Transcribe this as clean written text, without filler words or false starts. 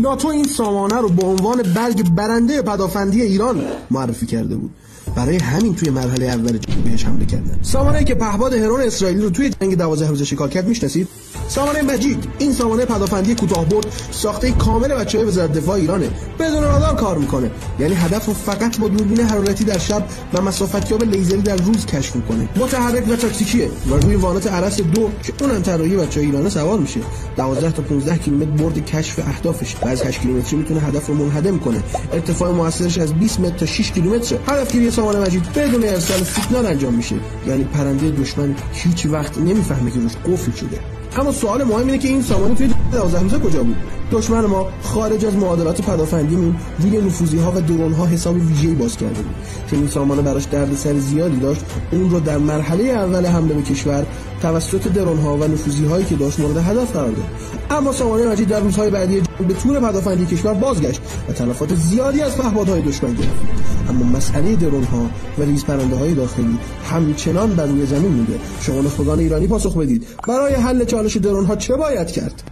ناتو این سامانه رو به عنوان برگ برنده پدافندی ایران معرفی کرده بود. برای همین توی مرحله اول بهش حمله کردن. سامانه‌ای که پهپاد هرون اسرائیلی رو توی جنگ 12 روزه شکار کرد میشناسید؟ سامانه مجید. این سامانه پدافندی کوتاه‌برد ساخته کامل بچه‌های وزارت دفاع ایرانه. بدون رادار کار میکنه. یعنی هدف رو فقط با دوربین حرارتی در شب و مسافتیاب لیزری در روز کشف میکنه. متحرک و تاکتیکیه و روی وانت ارس 2 که اونم طراحی بچه‌های ایران سوار میشه. 12 تا 15 کیلومتر برد کشف اهدافش. بعد 8 کیلومتری میتونه هدف رو منهدم کنه. ارتفاع موثرش از 20 متر تا 6 کیلومتر. هدفگیری سامانه مجید بدون ارسال سیگنال انجام میشه. یعنی پرنده دشمن هیچ وقت نمیفهمه که روش قفل شده. اما سوال مهم اینه که این سامانه توی 12 روزه کجا بود؟ دشمن ما خارج از معادلات پدافندیمون روی نفوذی‌ها و درون‌ها حساب ویژه‌ای باز کرده بود. چون این سامانه براش دردسر زیادی داشت، اون رو در مرحله اول حمله به کشور توسط درون‌ها و نفوذی‌هایی که داشت مورد هدف قرار داد. اما سامانه مجید در روزهای بعدی به طور پدافندی کشور بازگشت و تلفات زیادی از پهپادهای دشمن گرفت. اما مسئله درون‌ها و ریزپرنده‌های داخلی همچنان بر روی زمین مونده. شما نخبگان ایرانی پاسخ بدید. برای حل چالش درون‌ها چه باید کرد؟